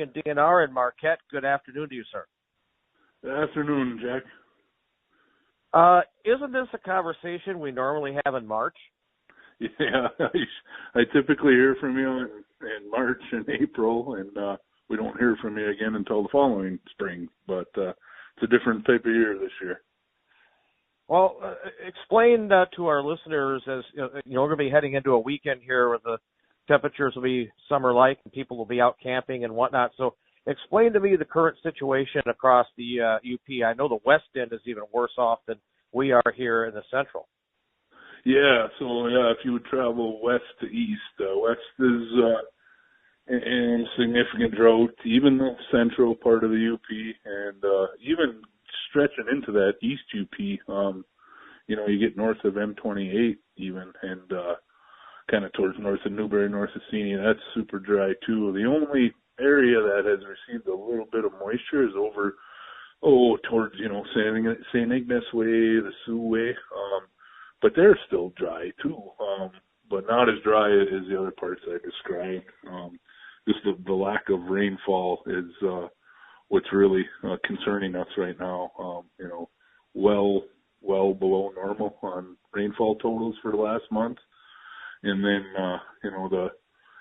Michigan DNR in Marquette. Good afternoon to you, sir. Good afternoon, Jack. Isn't this a conversation we normally have in March? Yeah, I typically hear from you in March and April, and we don't hear from you again until the following spring. But it's a different type of year this year. Well, explain to our listeners, as we're going to be heading into a weekend here where the temperatures will be summer-like and people will be out camping and whatnot. So explain to me the current situation across the UP. I know the West End is even worse off than we are here in the Central. Yeah, so if you would travel west to east, west is in significant drought, even the central part of the UP, and even stretching into that east UP, you get north of M28 even, and kind of towards north of Newberry, north of Seney, that's super dry too. The only area that has received a little bit of moisture is over, towards, St. Ignace Way, the Sioux Way, but they're still dry too, but not as dry as the other parts I described. Just the lack of rainfall is what's really concerning us right now. Well below normal on rainfall totals for the last month. And then, the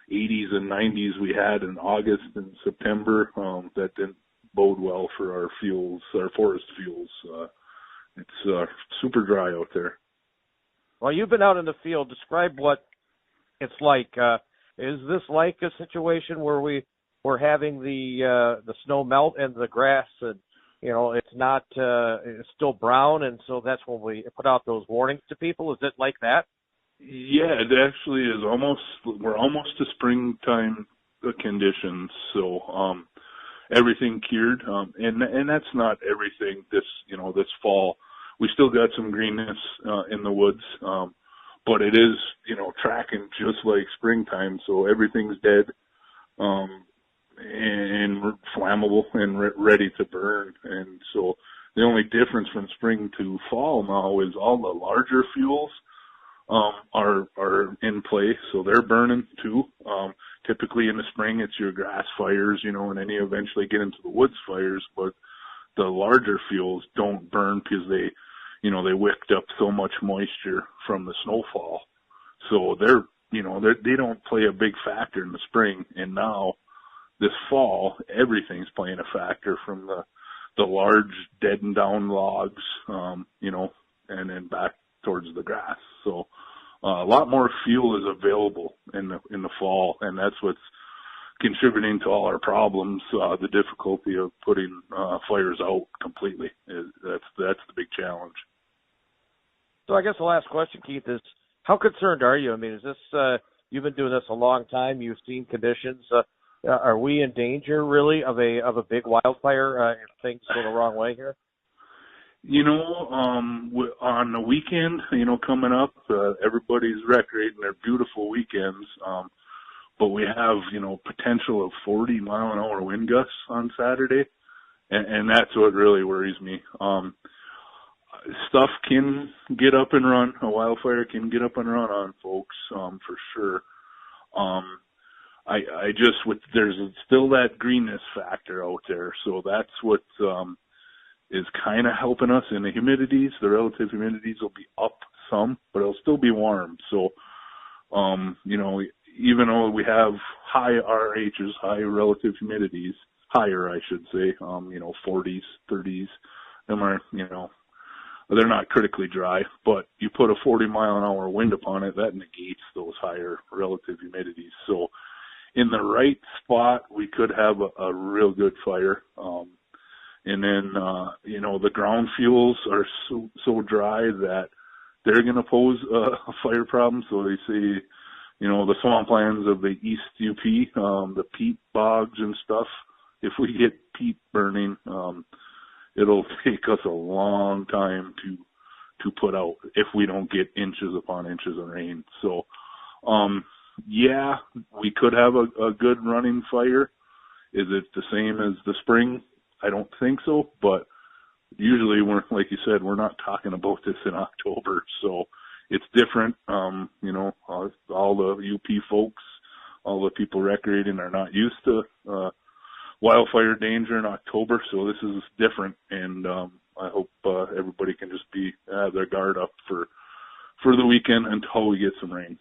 80s and 90s we had in August and September, that didn't bode well for our fuels, our forest fuels. It's super dry out there. Well, you've been out in the field. Describe what it's like. Is this like a situation where we're having the snow melt and the grass, and it's not it's still brown, and so that's when we put out those warnings to people? Is it like that? Yeah, it actually is we're almost to springtime conditions. So everything cured, and that's not everything. This fall. We still got some greenness in the woods, but it is, tracking just like springtime. So everything's dead and flammable and ready to burn. And so the only difference from spring to fall now is all the larger fuels are in place, so they're burning too. Typically in the spring, it's your grass fires, and then you eventually get into the woods fires. But the larger fuels don't burn because they wicked up so much moisture from the snowfall. So they don't play a big factor in the spring. And now this fall, everything's playing a factor, from the large deadened down logs, and then back towards the grass. So a lot more fuel is available in the fall, and that's what's contributing to all our problems. The difficulty of putting fires out completely that's the big challenge. So I guess the last question, Keith, is how concerned are you? I mean, is this you've been doing this a long time? You've seen conditions. Are we in danger really of a big wildfire if things go the wrong way here? On the weekend, coming up, everybody's recreating their beautiful weekends. But we have, potential of 40-mile-an-hour wind gusts on Saturday. And that's what really worries me. Stuff can get up and run. A wildfire can get up and run on folks, for sure. There's still that greenness factor out there. So that's what, is kind of helping us in the humidities. The relative humidities will be up some, but it'll still be warm. So, even though we have high RHs, high relative humidities, higher, I should say, 40s, 30s, them are, they're not critically dry, but you put a 40-mile-an-hour wind upon it, that negates those higher relative humidities. So in the right spot, we could have a real good fire. And then, the ground fuels are so dry that they're going to pose a fire problem. So they say, the swamplands of the East UP, the peat bogs and stuff, if we get peat burning, it'll take us a long time to put out if we don't get inches upon inches of rain. So, we could have a good running fire. Is it the same as the spring? I don't think so, but usually like you said, we're not talking about this in October, so it's different. All the UP folks, all the people recreating are not used to wildfire danger in October, so this is different, and I hope everybody can just have their guard up for the weekend until we get some rain.